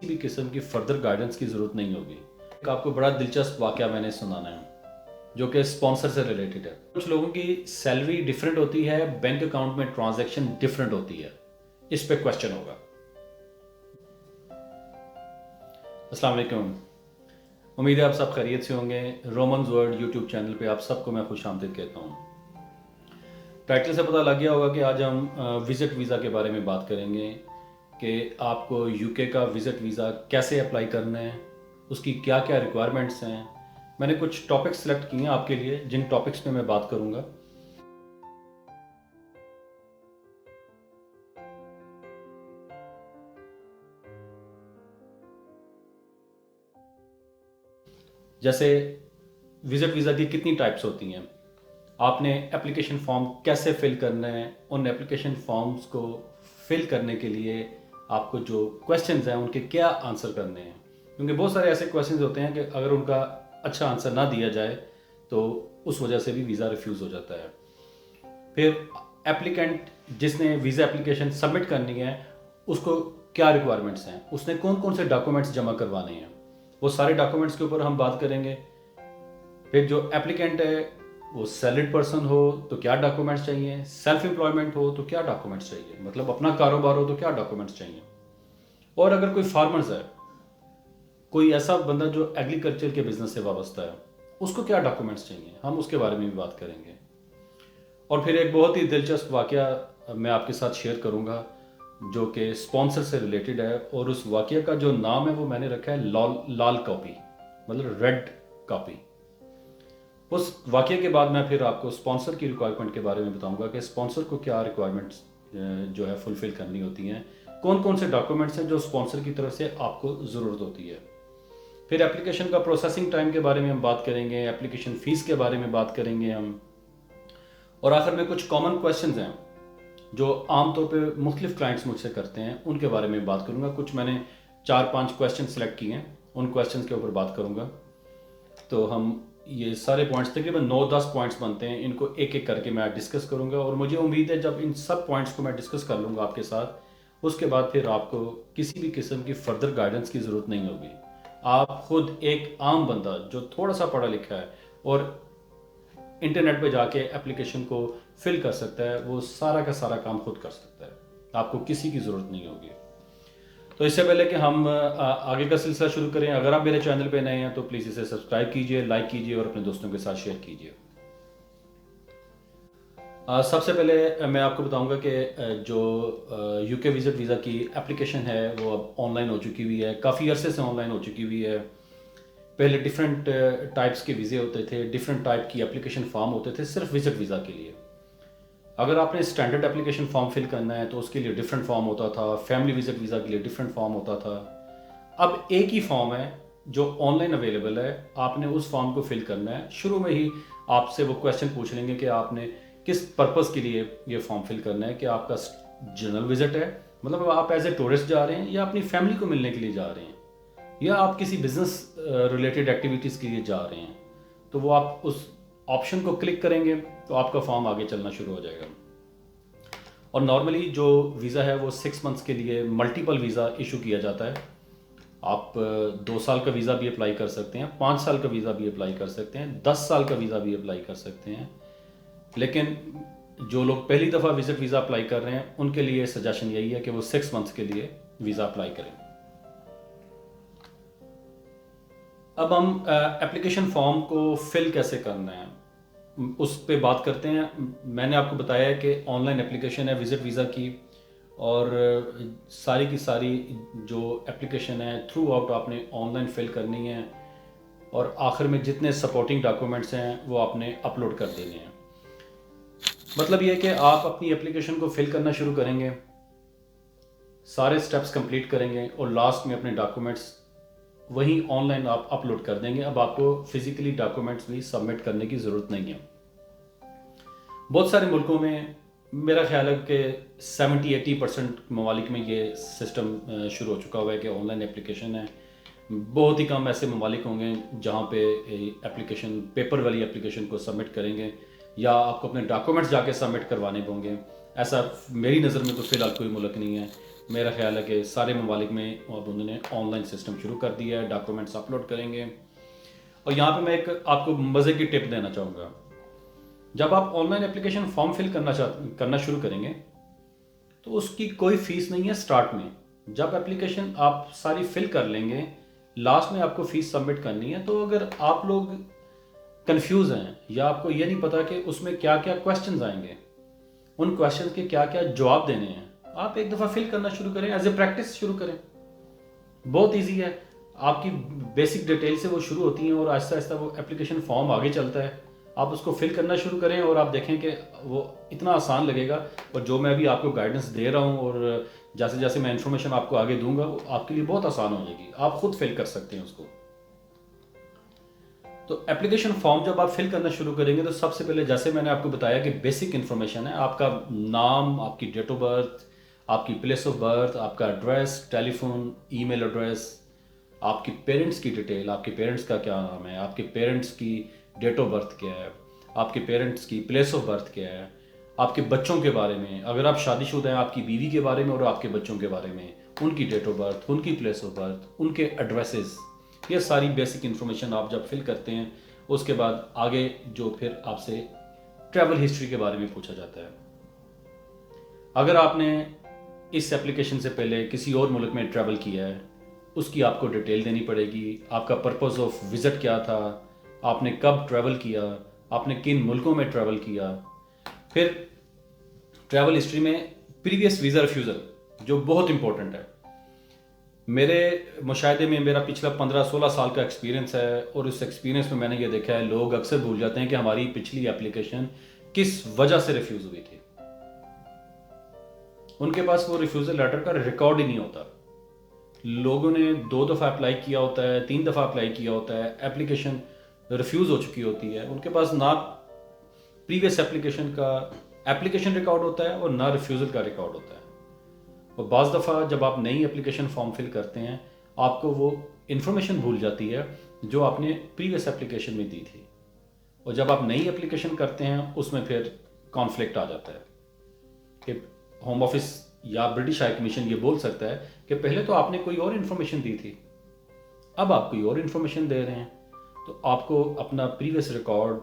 भी किस्म की फर्दर गाइडेंस की ज़रूरत नहीं होगी। एक आपको बड़ा दिलचस्प वाक़या मैंने सुनाना है जो कि स्पॉन्सर से रिलेटेड है। कुछ लोगों की सैलरी डिफरेंट होती है, बैंक अकाउंट में ट्रांजैक्शन डिफरेंट होती है। इस पे क्वेश्चन होगा। अस्सलाम वालेकुम, उम्मीद है आप सब खैरियत से होंगे। रोमन्स वर्ल्ड यूट्यूब चैनल पे आप सबको मैं खुश आमदीद कहता हूँ। टाइटल से पता लग गया होगा कि आज हम विज़िट वीज़ा के बारे में बात करेंगे कि आपको यूके का विज़िट वीज़ा कैसे अप्लाई करना है, उसकी क्या क्या रिक्वायरमेंट्स हैं। मैंने कुछ टॉपिक्स सेलेक्ट किए हैं आपके लिए, जिन टॉपिक्स पे मैं बात करूँगा। जैसे विज़िट वीज़ा की कितनी टाइप्स होती हैं, आपने एप्लीकेशन फॉर्म कैसे फिल करना है, उन एप्लीकेशन फॉर्म्स को फिल करने के लिए आपको जो क्वेश्चंस हैं उनके क्या आंसर करने हैं। क्योंकि बहुत सारे ऐसे क्वेश्चंस होते हैं कि अगर उनका अच्छा आंसर ना दिया जाए तो उस वजह से भी वीज़ा रिफ्यूज़ हो जाता है। फिर एप्लीकेंट जिसने वीज़ा एप्लीकेशन सबमिट करनी है उसको क्या रिक्वायरमेंट्स हैं, उसने कौन कौन से डॉक्यूमेंट्स जमा करवाने हैं, वो सारे डॉक्यूमेंट्स के ऊपर हम बात करेंगे। फिर जो एप्लीकेंट है वो सैलरीड पर्सन हो तो क्या डॉक्यूमेंट्स चाहिए, सेल्फ एम्प्लॉयमेंट हो तो क्या डॉक्यूमेंट्स चाहिए, मतलब अपना कारोबार हो तो क्या डॉक्यूमेंट्स चाहिए। और अगर कोई फार्मर्स है, कोई ऐसा बंदा जो एग्रीकल्चर के बिजनेस से वाबस्ता है, उसको क्या डॉक्यूमेंट्स चाहिए, हम उसके बारे में भी बात करेंगे। और फिर एक बहुत ही दिलचस्प वाकया मैं आपके साथ शेयर करूंगा जो कि स्पॉन्सर से रिलेटेड है, और उस वाकया का जो नाम है वो मैंने रखा है लाल कॉपी, मतलब रेड कॉपी। उस वाकये के बाद मैं फिर आपको स्पॉन्सर की रिक्वायरमेंट के बारे में बताऊंगा कि स्पॉन्सर को क्या रिक्वायरमेंट्स जो है फुलफिल करनी होती हैं, कौन कौन से डॉक्यूमेंट्स हैं जो स्पॉन्सर की तरफ से आपको ज़रूरत होती है। फिर एप्लीकेशन का प्रोसेसिंग टाइम के बारे में हम बात करेंगे, एप्लीकेशन फ़ीस के बारे में बात करेंगे हम, और आखिर में कुछ कॉमन क्वेश्चन हैं जो आमतौर पर मुख्तलिफ क्लाइंट्स मुझसे करते हैं, उनके बारे में बात करूँगा। कुछ मैंने 4-5 क्वेश्चन सेलेक्ट किए हैं, उन क्वेश्चन के ऊपर बात करूँगा। तो हम ये सारे पॉइंट्स तकरीबन 9-10 पॉइंट्स बनते हैं, इनको एक एक करके मैं डिस्कस करूंगा। और मुझे उम्मीद है जब इन सब पॉइंट्स को मैं डिस्कस कर लूँगा आपके साथ, उसके बाद फिर आपको किसी भी किस्म की फर्दर गाइडेंस की ज़रूरत नहीं होगी। आप खुद एक आम बंदा जो थोड़ा सा पढ़ा लिखा है और इंटरनेट पे जाके एप्लीकेशन को फिल कर सकता है, वो सारा का सारा काम खुद कर सकता है, आपको किसी की ज़रूरत नहीं होगी। तो इससे पहले कि हम आगे का सिलसिला शुरू करें, अगर आप मेरे चैनल पे नए हैं तो प्लीज़ इसे सब्सक्राइब कीजिए, लाइक कीजिए और अपने दोस्तों के साथ शेयर कीजिए। सबसे पहले मैं आपको बताऊंगा कि जो यूके विजिट वीज़ा की एप्लीकेशन है वो अब ऑनलाइन हो चुकी हुई है, काफ़ी अरसे से ऑनलाइन हो चुकी हुई है। पहले डिफरेंट टाइप्स के वीज़े होते थे, डिफरेंट टाइप की एप्लीकेशन फॉर्म होते थे सिर्फ विजिट वीज़ा के लिए। अगर आपने स्टैंडर्ड एप्लीकेशन फॉर्म फिल करना है तो उसके लिए डिफरेंट फॉर्म होता था, फैमिली विजिट वीज़ा के लिए डिफरेंट फॉर्म होता था। अब एक ही फॉर्म है जो ऑनलाइन अवेलेबल है, आपने उस फॉर्म को फिल करना है। शुरू में ही आपसे वो क्वेश्चन पूछ लेंगे कि आपने किस पर्पज़ के लिए ये फॉर्म फिल करना है, कि आपका जनरल विजिट है, मतलब आप एज ए टूरिस्ट जा रहे हैं, या अपनी फैमिली को मिलने के लिए जा रहे हैं, या आप किसी बिजनेस रिलेटेड एक्टिविटीज़ के लिए जा रहे हैं। तो वो आप उस ऑप्शन को क्लिक करेंगे तो आपका फॉर्म आगे चलना शुरू हो जाएगा। और नॉर्मली जो वीज़ा है वो 6 मंथ्स के लिए मल्टीपल वीज़ा इशू किया जाता है। आप 2 साल का वीज़ा भी अप्लाई कर सकते हैं, 5 साल का वीज़ा भी अप्लाई कर सकते हैं, 10 साल का वीज़ा भी अप्लाई कर सकते हैं। लेकिन जो लोग पहली दफ़ा विजिट वीज़ा अप्लाई कर रहे हैं उनके लिए सजेशन यही है कि वो 6 मंथ्स के लिए वीज़ा अप्लाई करें। अब हम एप्लीकेशन फॉर्म को फिल कैसे करना है उस पर बात करते हैं। मैंने आपको बताया है कि ऑनलाइन एप्लीकेशन है विजिट वीज़ा की, और सारी की सारी जो एप्लीकेशन है थ्रू आउट आपने ऑनलाइन फिल करनी है, और आखिर में जितने सपोर्टिंग डॉक्यूमेंट्स हैं वो आपने अपलोड कर देने हैं। मतलब ये है कि आप अपनी एप्लीकेशन को फिल करना शुरू करेंगे, सारे स्टेप्स कंप्लीट करेंगे, और लास्ट में अपने डॉक्यूमेंट्स वही ऑनलाइन आप अपलोड कर देंगे। अब आपको फिजिकली डॉक्यूमेंट्स भी सबमिट करने की ज़रूरत नहीं है। बहुत सारे मुल्कों में मेरा ख्याल है कि 70-80% ममालिक में ये सिस्टम शुरू हो चुका हुआ है कि ऑनलाइन एप्लीकेशन है। बहुत ही कम ऐसे ममालिक होंगे जहाँ पे एप्लीकेशन पेपर वाली एप्लीकेशन को सबमिट करेंगे, या आपको अपने डॉक्यूमेंट्स जाके सबमिट करवाने होंगे। ऐसा मेरी नज़र में तो फ़िलहाल कोई मुल्क नहीं है। मेरा ख्याल है कि सारे ममालिक में अब उन्होंने ऑनलाइन सिस्टम शुरू कर दिया है, डॉक्यूमेंट्स अपलोड करेंगे। और यहाँ पे मैं एक आपको मज़े की टिप देना चाहूँगा। जब आप ऑनलाइन एप्लीकेशन फॉर्म फिल करना शुरू करेंगे तो उसकी कोई फ़ीस नहीं है स्टार्ट में। जब एप्लीकेशन आप सारी फिल कर लेंगे, लास्ट में आपको फ़ीस सबमिट करनी है। तो अगर आप लोग कंफ्यूज हैं या आपको ये नहीं पता कि उसमें क्या क्या क्वेश्चंस आएंगे, उन क्वेश्चंस के क्या क्या जवाब देने हैं, आप एक दफ़ा फिल करना शुरू करें, एज ए प्रैक्टिस शुरू करें। बहुत इजी है, आपकी बेसिक डिटेल से वो शुरू होती हैं और आहिस्ता आहिस्ता वो एप्लीकेशन फॉर्म आगे चलता है। आप उसको फिल करना शुरू करें और आप देखें कि वो इतना आसान लगेगा। और जो मैं अभी आपको गाइडेंस दे रहा हूँ और जैसे जैसे मैं इन्फॉर्मेशन आपको आगे दूंगा, वो आपके लिए बहुत आसान हो जाएगी, आप खुद फिल कर सकते हैं उसको। तो एप्लीकेशन फॉर्म जब आप फिल करना शुरू करेंगे तो सबसे पहले जैसे मैंने आपको बताया कि बेसिक इन्फॉर्मेशन है, आपका नाम, आपकी डेट ऑफ बर्थ, आपकी प्लेस ऑफ बर्थ, आपका एड्रेस, टेलीफोन, ईमेल एड्रेस, आपकी पेरेंट्स की डिटेल, आपके पेरेंट्स का क्या नाम है, आपके पेरेंट्स की डेट ऑफ बर्थ क्या है, आपके पेरेंट्स की प्लेस ऑफ बर्थ क्या है, आपके बच्चों के बारे में, अगर आप शादीशुदा हैं आपकी बीवी के बारे में और आपके बच्चों के बारे में, उनकी डेट ऑफ बर्थ, उनकी प्लेस ऑफ बर्थ, उनके एड्रेसेस, ये सारी बेसिक इन्फॉर्मेशन आप जब फिल करते हैं, उसके बाद आगे जो फिर आपसे ट्रैवल हिस्ट्री के बारे में पूछा जाता है। अगर आपने इस एप्लीकेशन से पहले किसी और मुल्क में ट्रैवल किया है, उसकी आपको डिटेल देनी पड़ेगी। आपका पर्पस ऑफ विज़िट क्या था, आपने कब ट्रैवल किया, आपने किन मुल्कों में ट्रैवल किया। फिर ट्रैवल हिस्ट्री में प्रीवियस वीज़ा रिफ्यूज़ल, जो बहुत इंपॉर्टेंट है। मेरे मुशाहिदे में मेरा पिछला 15-16 साल का एक्सपीरियंस है और उस एक्सपीरियंस में मैंने ये देखा है, लोग अक्सर भूल जाते हैं कि हमारी पिछली एप्लीकेशन किस वजह से रिफ्यूज़ हुई थी। उनके पास वो रिफ्यूज़ल लेटर का रिकॉर्ड ही नहीं होता। लोगों ने 2 दफ़ा अप्लाई किया होता है, 3 दफ़ा अप्लाई किया होता है, एप्लीकेशन रिफ्यूज़ हो चुकी होती है। उनके पास ना प्रीवियस एप्लीकेशन का एप्लीकेशन रिकॉर्ड होता है और ना रिफ्यूज़ल का रिकॉर्ड होता है। और बाज़ दफ़ा जब आप नई एप्लीकेशन फॉर्म फिल करते हैं, आपको वो इन्फॉर्मेशन भूल जाती है जो आपने प्रीवियस एप्लीकेशन में दी थी। और जब आप नई एप्लीकेशन करते हैं, उसमें फिर कॉन्फ्लिक्ट आ जाता है कि होम ऑफिस या ब्रिटिश हाई कमीशन ये बोल सकता है कि पहले तो आपने कोई और इन्फॉर्मेशन दी थी, अब आप कोई और इन्फॉर्मेशन दे रहे हैं। तो आपको अपना प्रीवियस रिकॉर्ड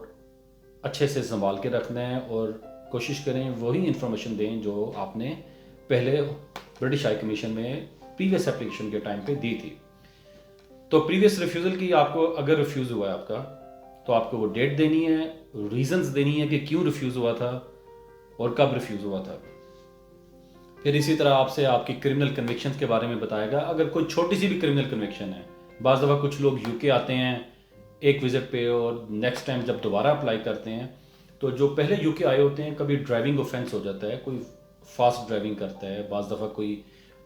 अच्छे से संभाल के रखना है और कोशिश करें वही इन्फॉर्मेशन दें जो आपने पहले ब्रिटिश हाई कमीशन में प्रीवियस एप्लीकेशन के टाइम पे दी थी। तो प्रीवियस रिफ्यूज़ल की आपको अगर रिफ्यूज़ हुआ है आपका, तो आपको वो डेट देनी है, रीजंस देनी है कि क्यों रिफ्यूज़ हुआ था और कब रिफ्यूज़ हुआ था। फिर इसी तरह आपसे आपकी क्रिमिनल कन्विक्शंस के बारे में बताएगा। अगर कोई छोटी सी भी क्रिमिनल कन्विक्शन है, बाज़ दफ़ा कुछ लोग यूके आते हैं एक विज़िट पे और नेक्स्ट टाइम जब दोबारा अप्लाई करते हैं, तो जो पहले यूके आए होते हैं, कभी ड्राइविंग ऑफेंस हो जाता है, कोई फास्ट ड्राइविंग करता है, बाज़ दफ़ा कोई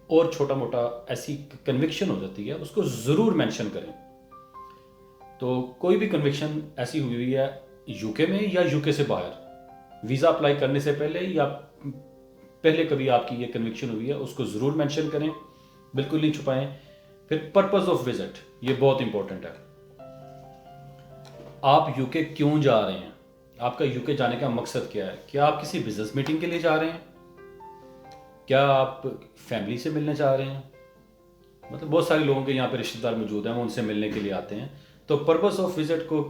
और छोटा मोटा ऐसी कन्विक्शन हो जाती है, उसको ज़रूर मेंशन करें। तो कोई भी कन्विक्शन ऐसी हुई है यूके में या यूके से बाहर, वीज़ा अप्लाई करने से पहले या पहले कभी आपकी ये कन्विक्शन हुई है, उसको ज़रूर मेंशन करें, बिल्कुल नहीं छुपाएं। फिर पर्पस ऑफ विजिट, ये बहुत इंपॉर्टेंट है। आप यूके क्यों जा रहे हैं, आपका यूके जाने का मकसद क्या है? क्या आप किसी बिजनेस मीटिंग के लिए जा रहे हैं? क्या आप फैमिली से मिलने जा रहे हैं? मतलब बहुत सारे लोगों के यहाँ पे रिश्तेदार मौजूद हैं, वो उनसे मिलने के लिए आते हैं। तो पर्पस ऑफ विजिट को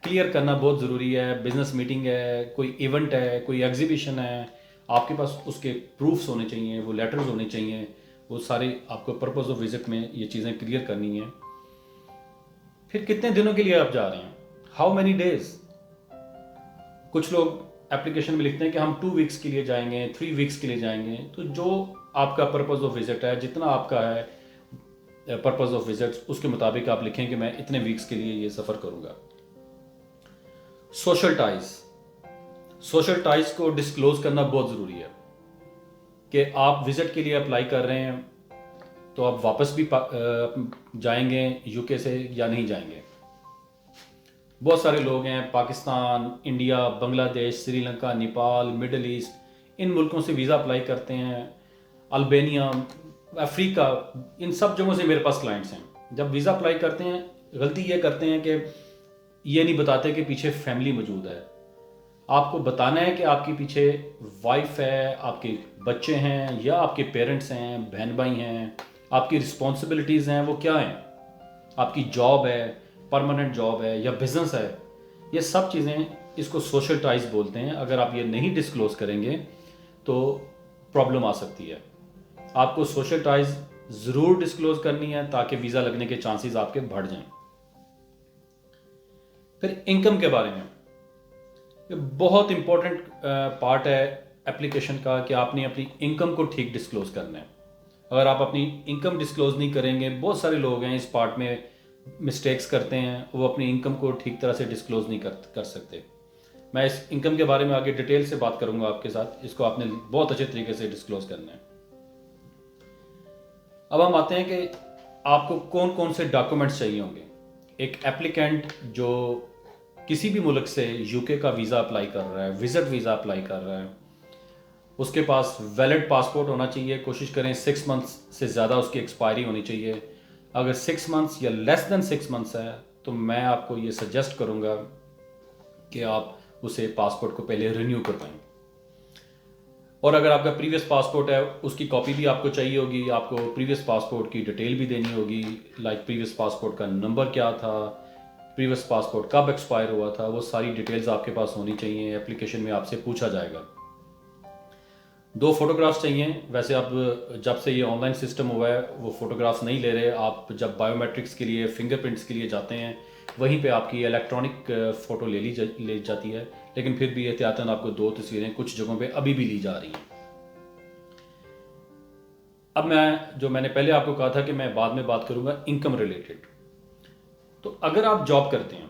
क्लियर करना बहुत ज़रूरी है। बिजनेस मीटिंग है, कोई इवेंट है, कोई एग्जीबिशन है, आपके पास उसके प्रूफ्स होने चाहिए, वो लेटर्स होने चाहिए, वो सारे आपको पर्पस ऑफ विजिट में ये चीज़ें क्लियर करनी है। फिर कितने दिनों के लिए आप जा रहे हैं, हाउ मैनी डेज। कुछ लोग एप्लीकेशन में लिखते हैं कि हम 2 वीक्स के लिए जाएंगे, 3 वीक्स के लिए जाएंगे। तो जो आपका पर्पस ऑफ विजिट है, जितना आपका है पर्पस ऑफ विजिट, उसके मुताबिक आप लिखें कि मैं इतने वीक्स के लिए ये सफ़र करूँगा। सोशल टाइज को डिस्क्लोज करना बहुत ज़रूरी है कि आप विजिट के लिए अप्लाई कर रहे हैं, तो आप वापस भी जाएंगे यूके से या नहीं जाएंगे। बहुत सारे लोग हैं Pakistan, India, Bangladesh, Sri Lanka, Nepal, middle east, इन मुल्कों से वीज़ा अप्लाई करते हैं, अल्बानिया, अफ्रीका, इन सब जगहों से मेरे पास क्लाइंट्स हैं। जब वीज़ा अप्लाई करते हैं, गलती ये करते हैं कि ये नहीं बताते कि पीछे फैमिली मौजूद है। आपको बताना है कि आपके पीछे वाइफ है, आपके बच्चे हैं या आपके पेरेंट्स हैं, बहन भाई हैं, आपकी रिस्पॉन्सिबिलिटीज़ हैं वो क्या हैं, आपकी जॉब है, परमानेंट जॉब है या बिजनेस है, ये सब चीज़ें, इसको सोशल टाइज बोलते हैं। अगर आप ये नहीं डिस्क्लोज करेंगे तो प्रॉब्लम आ सकती है। आपको सोशल टाइज ज़रूर डिस्क्लोज करनी है ताकि वीज़ा लगने के चांसेस आपके बढ़ जाएं। फिर इनकम के बारे में, ये बहुत इंपॉर्टेंट पार्ट है एप्लीकेशन का कि आपने अपनी इनकम को ठीक डिस्क्लोज करना है। अगर आप अपनी इनकम डिस्क्लोज नहीं करेंगे, बहुत सारे लोग हैं इस पार्ट में मिस्टेक्स करते हैं, वो अपनी इनकम को ठीक तरह से डिस्क्लोज नहीं कर सकते। मैं इस इनकम के बारे में आगे डिटेल से बात करूंगा आपके साथ। इसको आपने बहुत अच्छे तरीके से डिस्क्लोज करना है। अब हम आते हैं कि आपको कौन कौन से डॉक्यूमेंट्स चाहिए होंगे। एक एप्लीकेंट जो किसी भी मुल्क से यूके का वीज़ा अप्लाई कर रहा है, विजिट वीज़ा अप्लाई कर रहा है, उसके पास वैलिड पासपोर्ट होना चाहिए। कोशिश करें 6 मंथ्स से ज़्यादा उसकी एक्सपायरी होनी चाहिए। अगर 6 मंथ्स या लेस देन 6 मंथ्स है तो मैं आपको ये सजेस्ट करूँगा कि आप उसे पासपोर्ट को पहले रिन्यू करवाएं। और अगर आपका प्रीवियस पासपोर्ट है उसकी कॉपी भी आपको चाहिए होगी। आपको प्रीवियस पासपोर्ट की डिटेल भी देनी होगी, लाइक प्रीवियस पासपोर्ट का नंबर क्या था, प्रीवियस पासपोर्ट कब एक्सपायर हुआ था, वो सारी डिटेल्स आपके पास होनी चाहिए। एप्लीकेशन में आपसे पूछा जाएगा। 2 फोटोग्राफ्स चाहिए। वैसे अब जब से ये ऑनलाइन सिस्टम हुआ है वो फोटोग्राफ्स नहीं ले रहे। आप जब बायोमेट्रिक्स के लिए, फिंगरप्रिंट्स के लिए जाते हैं वहीं पे आपकी इलेक्ट्रॉनिक फ़ोटो ले जाती है, लेकिन फिर भी एहतियातन आपको 2 तस्वीरें कुछ जगहों पे अभी भी ली जा रही हैं। अब मैंने पहले आपको कहा था कि मैं बाद में बात करूंगा इनकम रिलेटेड। तो अगर आप जॉब करते हैं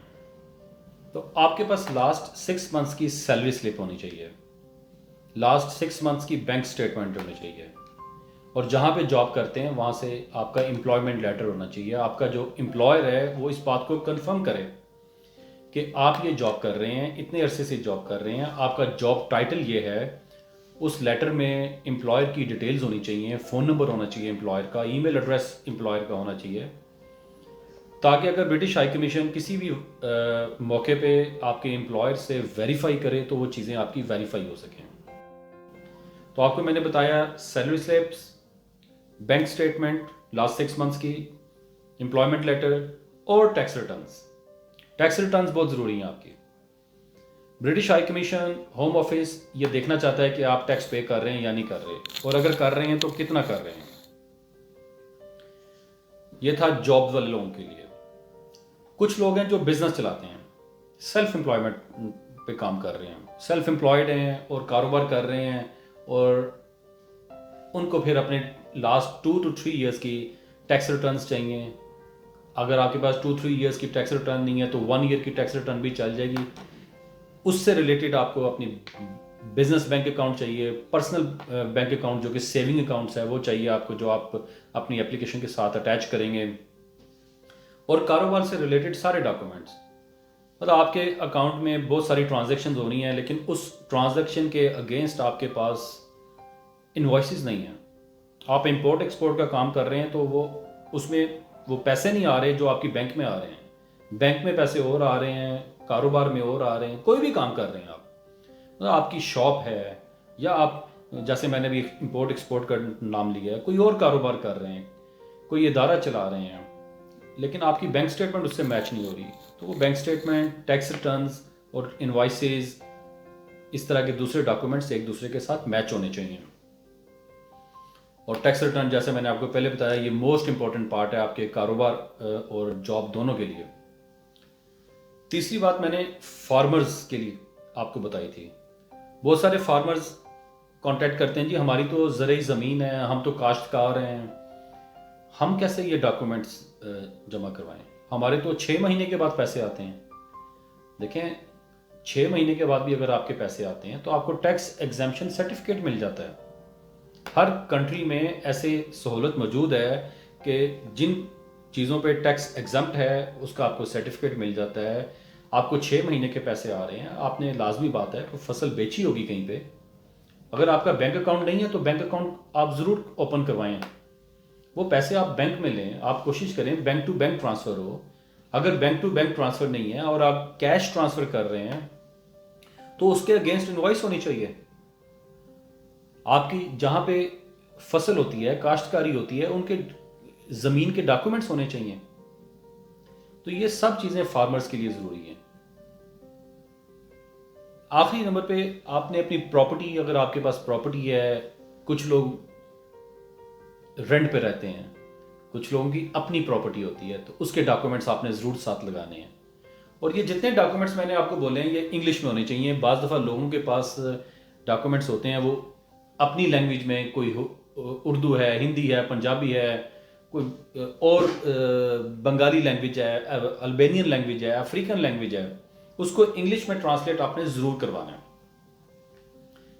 तो आपके पास लास्ट 6 मंथ्स की सैलरी स्लिप होनी चाहिए, लास्ट 6 मंथ्स की बैंक स्टेटमेंट होनी चाहिए, और जहाँ पे जॉब करते हैं वहाँ से आपका एम्प्लॉयमेंट लेटर होना चाहिए। आपका जो एम्प्लॉयर है वो इस बात को कंफर्म करे कि आप ये जॉब कर रहे हैं, इतने अरसे से जॉब कर रहे हैं, आपका जॉब टाइटल ये है। उस लेटर में एम्प्लॉयर की डिटेल्स होनी चाहिए, फ़ोन नंबर होना चाहिए एम्प्लॉयर का, ईमेल एड्रेस एम्प्लॉयर का होना चाहिए, ताकि अगर ब्रिटिश हाई कमीशन किसी भी मौके पे आपके एम्प्लॉयर से वेरीफाई करे तो वो चीज़ें आपकी वेरीफाई हो सकें। तो आपको मैंने बताया salary slips, bank statement last 6 months की, एम्प्लॉयमेंट लेटर और टैक्स रिटर्न्स। टैक्स रिटर्न्स बहुत ज़रूरी हैं आपकी। British high commission, home office ये देखना चाहता है कि आप टैक्स पे कर रहे हैं या नहीं कर रहे, और अगर कर रहे हैं तो कितना कर रहे हैं। ये था जॉब वाले लोगों के लिए। कुछ लोग हैं जो बिजनेस चलाते हैं, सेल्फ एम्प्लॉयमेंट पे काम कर रहे हैं, सेल्फ एम्प्लॉयड हैं और कारोबार कर रहे हैं, और उनको फिर अपने लास्ट 2 to 3 ईयर्स की टैक्स रिटर्न्स चाहिए। अगर आपके पास 2-3 ईयर्स की टैक्स रिटर्न नहीं है तो 1 ईयर की टैक्स रिटर्न भी चल जाएगी। उससे रिलेटेड आपको अपनी बिजनेस बैंक अकाउंट चाहिए, पर्सनल बैंक अकाउंट जो कि सेविंग अकाउंट्स है वो चाहिए आपको, जो आप अपनी एप्लीकेशन के साथ अटैच करेंगे, और कारोबार से रिलेटेड सारे डॉक्यूमेंट्स। मतलब आपके अकाउंट में बहुत सारी ट्रांजैक्शंस हो रही हैं लेकिन उस ट्रांजैक्शन के अगेंस्ट आपके पास इनवॉइसेस नहीं है। आप इंपोर्ट एक्सपोर्ट का काम कर रहे हैं तो उसमें वो पैसे नहीं आ रहे जो आपकी बैंक में आ रहे हैं। बैंक में पैसे और आ रहे हैं, कारोबार में और आ रहे हैं, कोई भी काम कर रहे हैं आप, मतलब आपकी शॉप है या आप, जैसे मैंने भी इंपोर्ट एक्सपोर्ट का नाम लिया है, कोई और कारोबार कर रहे हैं, कोई इदारा चला रहे हैं, लेकिन आपकी बैंक स्टेटमेंट उससे मैच नहीं हो रही, तो वो बैंक स्टेटमेंट, टैक्स रिटर्न्स और इनवॉइसेस, इस तरह के दूसरे डॉक्यूमेंट्स एक दूसरे के साथ मैच होने चाहिए। और टैक्स रिटर्न, जैसे मैंने आपको पहले बताया, ये मोस्ट इंपॉर्टेंट पार्ट है आपके कारोबार और जॉब दोनों के लिए। तीसरी बात मैंने फार्मर्स के लिए आपको बताई थी। बहुत सारे फार्मर्स कांटेक्ट करते हैं, जी हमारी तो ज़रूरी ज़मीन है, हम तो काश्तकार हैं, हम कैसे ये डॉक्यूमेंट्स जमा करवाएं, हमारे तो 6 महीने के बाद पैसे आते हैं। देखें, 6 महीने के बाद भी अगर आपके पैसे आते हैं तो आपको टैक्स एग्जेम्पशन सर्टिफिकेट मिल जाता है। हर कंट्री में ऐसे सहूलत मौजूद है कि जिन चीज़ों पे टैक्स एग्जम्प्ट है उसका आपको सर्टिफिकेट मिल जाता है। आपको 6 महीने के पैसे आ रहे हैं, आपने लाजमी बात है कि फसल बेची होगी कहीं पे। अगर आपका बैंक अकाउंट नहीं है तो बैंक अकाउंट आप ज़रूर ओपन करवाएं, वो पैसे आप बैंक में लें। आप कोशिश करें बैंक टू बैंक ट्रांसफ़र हो। अगर बैंक टू बैंक ट्रांसफ़र नहीं है और आप कैश ट्रांसफ़र कर रहे हैं तो उसके अगेंस्ट इनवॉइस होनी चाहिए। आपकी जहां पे फसल होती है, काश्तकारी होती है, उनके ज़मीन के डॉक्यूमेंट्स होने चाहिए। तो ये सब चीज़ें फार्मर्स के लिए ज़रूरी हैं। आखिरी नंबर पे आपने अपनी प्रॉपर्टी, अगर आपके पास प्रॉपर्टी है, कुछ लोग रेंट पे रहते हैं, कुछ लोगों की अपनी प्रॉपर्टी होती है, तो उसके डॉक्यूमेंट्स आपने ज़रूर साथ लगाने हैं। और ये जितने डॉक्यूमेंट्स मैंने आपको बोले हैं ये इंग्लिश में होने चाहिए। बाज़ दफ़ा लोगों के पास डॉक्यूमेंट्स होते हैं वो अपनी लैंग्वेज में, कोई उर्दू है, हिंदी है, पंजाबी है, कोई और बंगाली लैंग्वेज है, अल्बेनियन लैंग्वेज है, अफ्रीकन लैंग्वेज है, उसको इंग्लिश में ट्रांसलेट आपने ज़रूर करवाना है।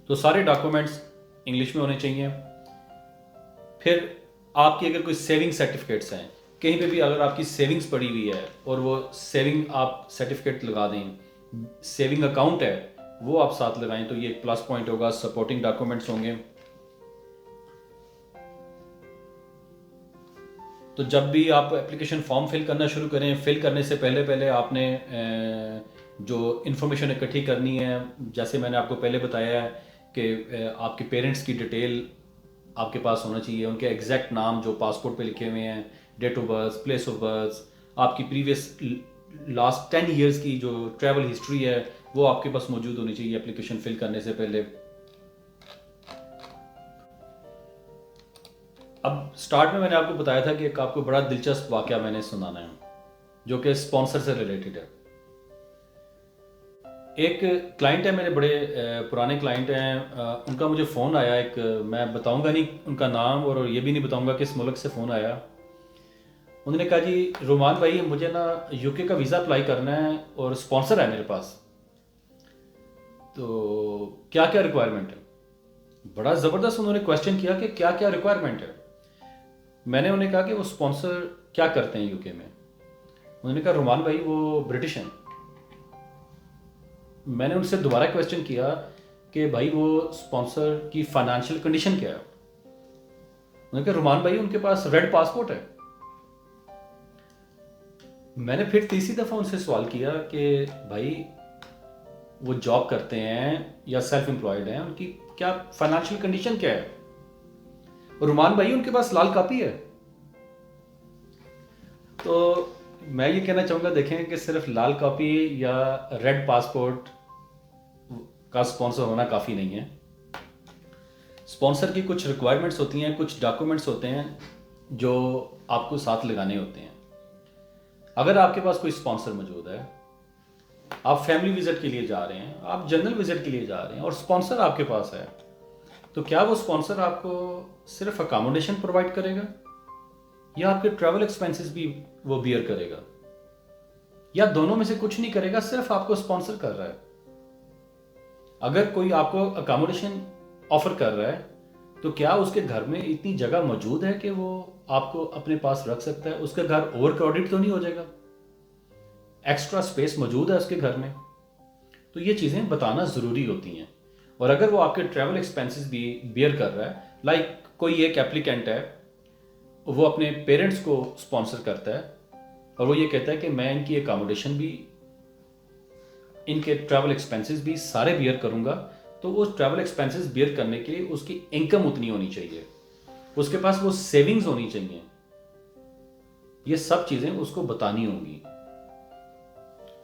तो सारे डॉक्यूमेंट्स इंग्लिश में होने चाहिए। फिर आपकी अगर कोई सेविंग सर्टिफिकेट्स हैं, कहीं पे भी अगर आपकी सेविंग्स पड़ी हुई है और वो सेविंग आप सर्टिफिकेट लगा दें, सेविंग अकाउंट है वो आप साथ लगाएं, तो ये एक प्लस पॉइंट होगा। सपोर्टिंग डॉक्यूमेंट्स होंगे। तो जब भी आप एप्लीकेशन फॉर्म फिल करना शुरू करें, फिल करने से पहले पहले आपने जो इन्फॉर्मेशन इकट्ठी करनी है, जैसे मैंने आपको पहले बताया है कि आपके पेरेंट्स की डिटेल आपके पास होना चाहिए, उनके एग्जैक्ट नाम जो पासपोर्ट पे लिखे हुए हैं, date of birth, place of birth, आपकी प्रीवियस लास्ट 10 ईयर्स की जो ट्रैवल हिस्ट्री है वो आपके पास मौजूद होनी चाहिए एप्लीकेशन फिल करने से पहले। अब स्टार्ट में मैंने आपको बताया था कि एक आपको बड़ा दिलचस्प वाकया मैंने सुनाना है जो कि स्पॉन्सर से रिलेटेड है। एक क्लाइंट है मेरे, बड़े पुराने क्लाइंट हैं, उनका मुझे फ़ोन आया एक, मैं बताऊंगा नहीं उनका नाम और ये भी नहीं बताऊंगा किस मुल्क से फ़ोन आया। उन्होंने कहा जी रोमान भाई मुझे ना यूके का वीज़ा अप्लाई करना है और स्पॉन्सर है मेरे पास, तो क्या क्या रिक्वायरमेंट है। बड़ा ज़बरदस्त उन्होंने क्वेश्चन किया कि क्या क्या रिक्वायरमेंट है। मैंने उन्हें कहा कि वो स्पॉन्सर क्या करते हैं यूके में। उन्होंने कहा रोमान भाई वो ब्रिटिश हैं। मैंने उनसे दोबारा क्वेश्चन किया कि भाई वो स्पॉन्सर की फाइनेंशियल कंडीशन क्या है। उन्होंने कहा रोमान भाई उनके पास रेड पासपोर्ट है। मैंने फिर तीसरी दफ़ा उनसे सवाल किया कि भाई वो जॉब करते हैं या सेल्फ एम्प्लॉयड हैं, उनकी क्या फाइनेंशियल कंडीशन क्या है। रोमान भाई उनके पास लाल कापी है। तो मैं ये कहना चाहूँगा, देखें कि सिर्फ लाल कॉपी या रेड पासपोर्ट का स्पॉन्सर होना काफ़ी नहीं है। स्पॉन्सर की कुछ रिक्वायरमेंट्स होती हैं, कुछ डॉक्यूमेंट्स होते हैं जो आपको साथ लगाने होते हैं। अगर आपके पास कोई स्पॉन्सर मौजूद है, आप फैमिली विजिट के लिए जा रहे हैं, आप जनरल विजिट के लिए जा रहे हैं और स्पॉन्सर आपके पास है, तो क्या वो स्पॉन्सर आपको सिर्फ अकोमोडेशन प्रोवाइड करेगा या आपके ट्रैवल एक्सपेंसेस भी वो बियर करेगा, या दोनों में से कुछ नहीं करेगा, सिर्फ आपको स्पॉन्सर कर रहा है। अगर कोई आपको अकोमोडेशन ऑफर कर रहा है तो क्या उसके घर में इतनी जगह मौजूद है कि वो आपको अपने पास रख सकता है, उसका घर ओवर क्राउडेड तो नहीं हो जाएगा, एक्स्ट्रा स्पेस मौजूद है उसके घर में। तो ये चीज़ें बताना ज़रूरी होती हैं। और अगर वो आपके ट्रैवल एक्सपेंसेस भी बियर कर रहा है, लाइक कोई एक एप्लीकेंट है वो अपने पेरेंट्स को स्पॉन्सर करता है और वो ये कहता है कि मैं इनकी अकोमोडेशन भी, इनके ट्रैवल एक्सपेंसेस भी सारे बियर करूंगा, तो वो ट्रैवल एक्सपेंसेस बियर करने के लिए उसकी इनकम उतनी होनी चाहिए, उसके पास वो सेविंग्स होनी चाहिए। ये सब चीज़ें उसको बतानी होंगी।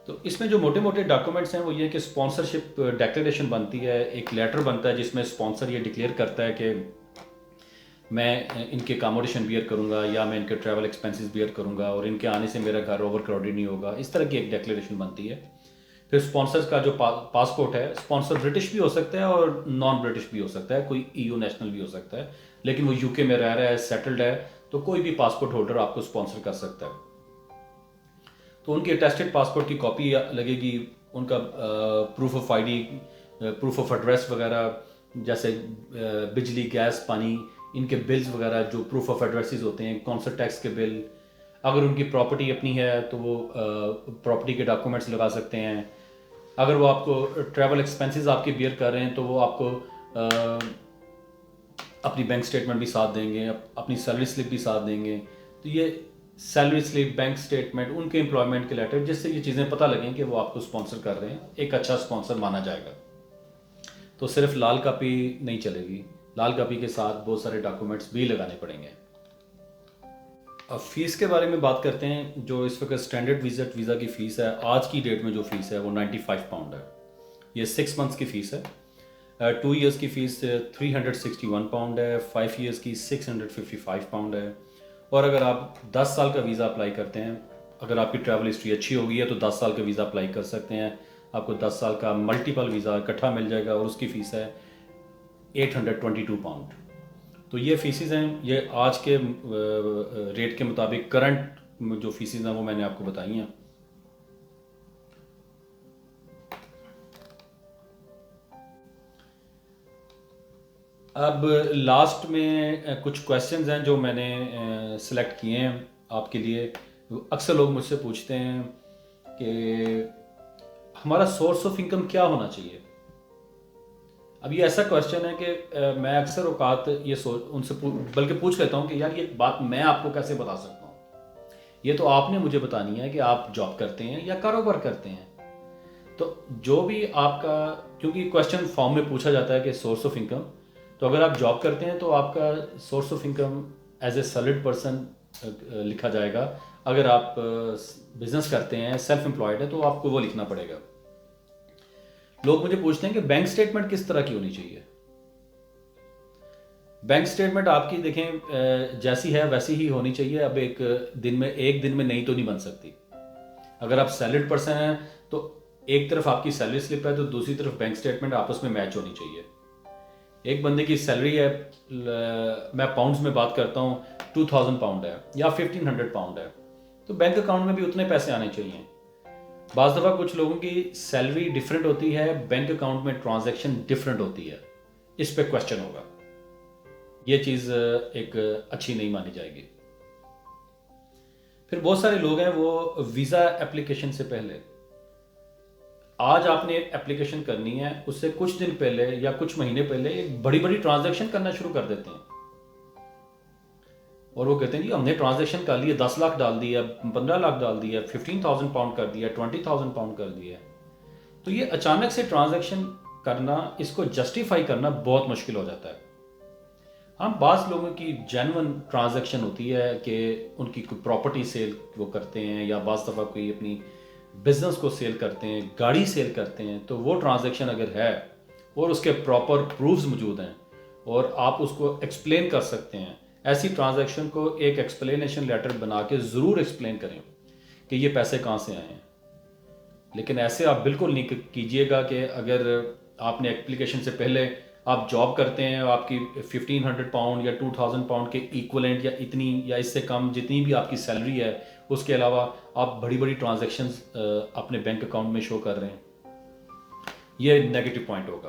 तो इसमें जो मोटे मोटे डॉक्यूमेंट्स हैं वो ये कि स्पॉन्सरशिप डिक्लेरेशन बनती है, एक लेटर बनता है जिसमें स्पॉन्सर ये डिक्लेयर करता है कि मैं इनके अकोमोडेशन बियर करूंगा या मैं इनके ट्रैवल एक्सपेंसेस बियर करूंगा और इनके आने से मेरा घर ओवर क्राउडेड नहीं होगा। इस तरह की एक डिक्लेरेशन बनती है। फिर स्पॉन्सर्स का जो पासपोर्ट है, स्पॉन्सर ब्रिटिश भी हो सकता है और नॉन ब्रिटिश भी हो सकता है, कोई ईयू नेशनल भी हो सकता है, लेकिन वो यूके में रह रहा है, सेटल्ड है, तो कोई भी पासपोर्ट होल्डर आपको स्पॉन्सर कर सकता है। तो उनकी अटेस्टेड पासपोर्ट की कॉपी लगेगी, उनका proof of ID, proof of address वगैरह, जैसे बिजली, गैस, पानी, इनके बिल्स वगैरह जो प्रूफ ऑफ एड्रेसेस होते हैं, कौंसल टैक्स के बिल। अगर उनकी प्रॉपर्टी अपनी है तो वो प्रॉपर्टी के डॉक्यूमेंट्स लगा सकते हैं। अगर वो आपको ट्रैवल एक्सपेंसेस आपके बियर कर रहे हैं तो वो आपको अपनी बैंक स्टेटमेंट भी साथ देंगे, अपनी सैलरी स्लिप भी साथ देंगे। तो ये सैलरी स्लिप, बैंक स्टेटमेंट, उनके एम्प्लॉयमेंट के लेटर, जिससे ये चीज़ें पता लगें कि वो आपको स्पॉन्सर कर रहे हैं, एक अच्छा स्पॉन्सर माना जाएगा। तो सिर्फ लाल कापी नहीं चलेगी, लाल कापी के साथ बहुत सारे डॉक्यूमेंट्स भी लगाने पड़ेंगे। अब फीस के बारे में बात करते हैं। जो इस वक्त स्टैंडर्ड विजिट वीज़ा की फ़ीस है, आज की डेट में जो फ़ीस है वो 95 पाउंड है। ये 6 मंथ्स की फ़ीस है। 2 ईयर्स की फ़ीस 361 पाउंड है, 5 ईयर्स की 655 पाउंड है। और अगर आप 10 साल का वीज़ा अप्लाई करते हैं, अगर आपकी ट्रैवल हिस्ट्री अच्छी होगी है तो 10 साल का वीज़ा अप्लाई कर सकते हैं। आपको 10 साल का मल्टीपल वीज़ा इकट्ठा मिल जाएगा और उसकी फ़ीस है 822 पाउंड। तो ये फ़ीसेस हैं, ये आज के रेट के मुताबिक करंट जो फ़ीसेस हैं वो मैंने आपको बताई हैं। अब लास्ट में कुछ क्वेश्चंस हैं जो मैंने सिलेक्ट किए हैं आपके लिए। अक्सर लोग मुझसे पूछते हैं कि हमारा सोर्स ऑफ इनकम क्या होना चाहिए। अब ये ऐसा क्वेश्चन है कि मैं अक्सर औकात ये उनसे बल्कि पूछ लेता हूँ कि यार ये बात मैं आपको कैसे बता सकता हूँ, ये तो आपने मुझे बतानी है कि आप जॉब करते हैं या कारोबार करते हैं। तो जो भी आपका, क्योंकि क्वेश्चन फॉर्म में पूछा जाता है कि सोर्स ऑफ इनकम, तो अगर आप जॉब करते हैं तो आपका source of income as a salaried person लिखा जाएगा। अगर आप बिजनेस करते हैं, सेल्फ एम्प्लॉयड है, तो आपको वो लिखना पड़ेगा। लोग मुझे पूछते हैं कि बैंक स्टेटमेंट किस तरह की होनी चाहिए। बैंक स्टेटमेंट आपकी देखें जैसी है वैसी ही होनी चाहिए। अब एक दिन में नई तो नहीं बन सकती। अगर आप सैलरीड पर्सन हैं तो एक तरफ आपकी सैलरी स्लिप है तो दूसरी तरफ बैंक स्टेटमेंट आपस में मैच होनी चाहिए। एक बंदे की सैलरी है, मैं पाउंड्स में बात करता हूँ, 2000 पाउंड है या 1500 पाउंड है, तो बैंक अकाउंट में भी उतने पैसे आने चाहिए। बाज़ दफ़ा कुछ लोगों की सैलरी डिफरेंट होती है, बैंक अकाउंट में ट्रांजैक्शन डिफरेंट होती है, इस पे क्वेश्चन होगा। ये चीज़ एक अच्छी नहीं मानी जाएगी। फिर बहुत सारे लोग हैं वो वीज़ा एप्लीकेशन से पहले, आज आपने एप्लीकेशन करनी है, उससे कुछ दिन पहले या कुछ महीने पहले एक बड़ी बड़ी ट्रांजैक्शन करना शुरू कर देते हैं। और वो कहते हैं जी हमने ट्रांजैक्शन कर लिया, 10 लाख डाल दिया, 15 लाख डाल दिया, 15,000 पाउंड कर दिया, 20,000 पाउंड कर दिया। तो ये अचानक से ट्रांजैक्शन करना, इसको जस्टिफाई करना बहुत मुश्किल हो जाता है। हाँ, बाज़ लोगों की जेन्युइन ट्रांजैक्शन होती है कि उनकी कोई प्रॉपर्टी सेल वो करते हैं, या बाज़ दफ़ा कोई अपनी बिजनेस को सेल करते हैं, गाड़ी सेल करते हैं, तो वो ट्रांजैक्शन अगर है और उसके प्रॉपर प्रूफ्स मौजूद हैं और आप उसको एक्सप्लेन कर सकते हैं, ऐसी ट्रांजैक्शन को एक एक्सप्लेनेशन लेटर बना के ज़रूर एक्सप्लेन करें कि ये पैसे कहाँ से आए हैं। लेकिन ऐसे आप बिल्कुल नहीं कीजिएगा कि अगर आपने एप्लीकेशन से पहले आप जॉब करते हैं, आपकी 1500 पाउंड या 2000 पाउंड के इक्वलेंट या इतनी या इससे कम जितनी भी आपकी सैलरी है, उसके अलावा आप बड़ी बड़ी ट्रांजैक्शंस अपने बैंक अकाउंट में शो कर रहे हैं, ये नेगेटिव पॉइंट होगा।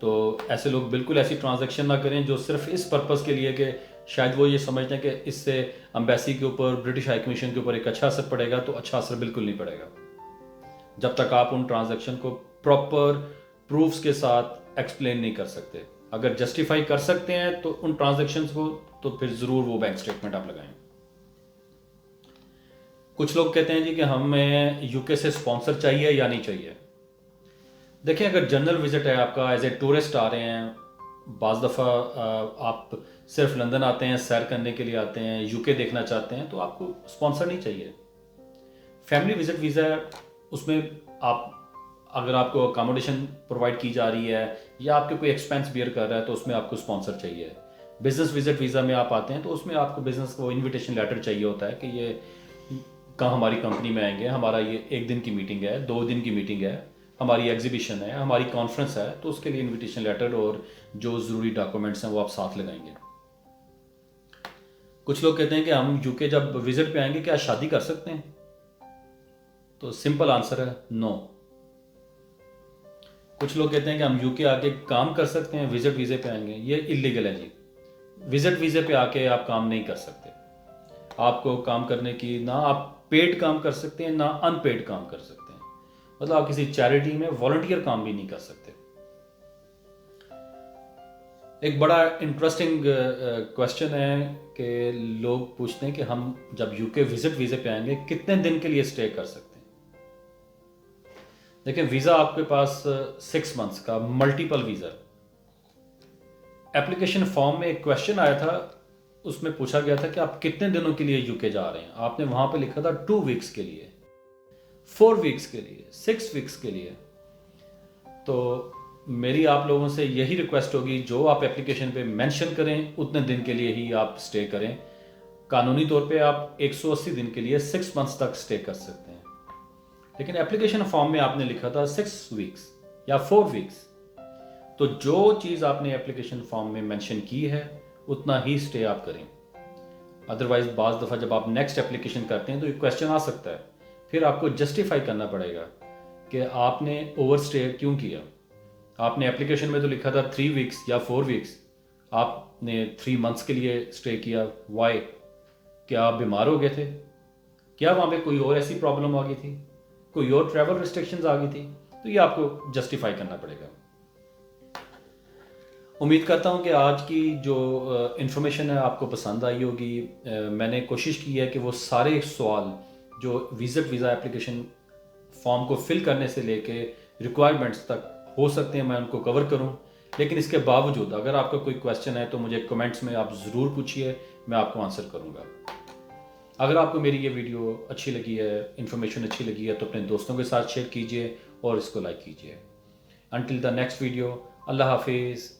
तो ऐसे लोग बिल्कुल ऐसी ट्रांजैक्शन ना करें जो सिर्फ इस पर्पज़ के लिए कि शायद वो ये समझते हैं कि इससे एम्बेसी के ऊपर, ब्रिटिश हाई कमीशन के ऊपर एक अच्छा असर पड़ेगा, तो अच्छा असर बिल्कुल नहीं पड़ेगा जब तक आप उन ट्रांजैक्शन को प्रॉपर प्रूफ्स के साथ एक्सप्लेन नहीं कर सकते। अगर जस्टिफाई कर सकते हैं तो उन ट्रांजैक्शंस को, तो फिर ज़रूर वो बैंक स्टेटमेंट आप लगाएं। कुछ लोग कहते हैं जी कि हमें यूके से स्पॉन्सर चाहिए या नहीं चाहिए। देखिए, अगर जनरल विजिट है आपका, एज ए टूरिस्ट आ रहे हैं, बाज़ दफ़ा आप सिर्फ लंदन आते हैं, सैर करने के लिए आते हैं, यूके देखना चाहते हैं, तो आपको स्पॉन्सर नहीं चाहिए। फैमिली विजिट वीज़ा है, उसमें आप अगर आपको अकोमोडेशन प्रोवाइड की जा रही है या आपके कोई एक्सपेंस बियर कर रहा है तो उसमें आपको स्पॉन्सर चाहिए। बिजनेस विजिट वीज़ा में आप आते हैं तो उसमें आपको बिजनेस को इनविटेशन लेटर चाहिए होता है कि ये कहाँ हमारी कंपनी में आएंगे, हमारा ये 1 दिन की मीटिंग है, 2 दिन की मीटिंग है, हमारी एग्जीबिशन है, हमारी कॉन्फ्रेंस है, तो उसके लिए इनविटेशन लेटर और जो ज़रूरी डॉक्यूमेंट्स हैं वो आप साथ लगाएंगे। कुछ लोग कहते हैं कि हम यूके जब विजिट पे आएंगे क्या शादी कर सकते हैं? तो सिंपल आंसर है नो। कुछ लोग कहते हैं कि हम यूके आके काम कर सकते हैं, विजिट वीज़े पे आएंगे, ये इलीगल है जी। विजिट वीज़े पे आके आप काम नहीं कर सकते। आपको काम करने की, ना आप पेड काम कर सकते हैं ना अनपेड काम कर सकते हैं। मतलब आप किसी चैरिटी में वॉलंटियर काम भी नहीं कर सकते। एक बड़ा इंटरेस्टिंग क्वेश्चन है कि लोग पूछते हैं कि हम जब यूके विजिट वीज़े पे आएंगे कितने दिन के लिए स्टे कर सकते हैं। देखिए, वीज़ा आपके पास 6 मंथ्स का मल्टीपल वीज़ा, एप्लीकेशन फॉर्म में एक क्वेश्चन आया था, उसमें पूछा गया था कि आप कितने दिनों के लिए यूके जा रहे हैं। आपने वहाँ पे लिखा था 2 वीक्स के लिए, 4 वीक्स के लिए, 6 वीक्स के लिए। तो मेरी आप लोगों से यही रिक्वेस्ट होगी, जो आप एप्लीकेशन पे मेंशन करें उतने दिन के लिए ही आप स्टे करें। कानूनी तौर पे आप 180 दिन के लिए 6 मंथ्स तक स्टे कर सकते हैं, लेकिन एप्लीकेशन फॉर्म में आपने लिखा था 6 वीक्स या 4 वीक्स। तो जो चीज़ आपने एप्लीकेशन फॉर्म में मेंशन की है उतना ही स्टे आप करें। अदरवाइज बाज़ दफ़ा जब आप नेक्स्ट एप्लीकेशन करते हैं तो एक क्वेश्चन आ सकता है, फिर आपको जस्टिफाई करना पड़ेगा कि आपने ओवर स्टे क्यों किया। आपने एप्लीकेशन में तो लिखा था 3 वीक्स या 4 वीक्स, आपने 3 मंथ्स के लिए स्टे किया। वाई? क्या आप बीमार हो गए थे? क्या वहाँ पे कोई और ऐसी प्रॉब्लम आ गई थी? कोई और ट्रैवल रिस्ट्रिक्शंस आ गई थी? तो ये आपको जस्टिफाई करना पड़ेगा। उम्मीद करता हूँ कि आज की जो इन्फॉर्मेशन है आपको पसंद आई होगी। मैंने कोशिश की है कि वो सारे सवाल जो वीज़ा एप्लीकेशन फॉर्म को फिल करने से लेके रिक्वायरमेंट्स तक हो सकते हैं मैं उनको कवर करूं। लेकिन इसके बावजूद अगर आपका कोई क्वेश्चन है तो मुझे कमेंट्स में आप ज़रूर पूछिए, मैं आपको आंसर करूंगा। अगर आपको मेरी ये वीडियो अच्छी लगी है, इन्फॉर्मेशन अच्छी लगी है, तो अपने दोस्तों के साथ शेयर कीजिए और इसको लाइक कीजिए। Until the next video, Allah Hafiz.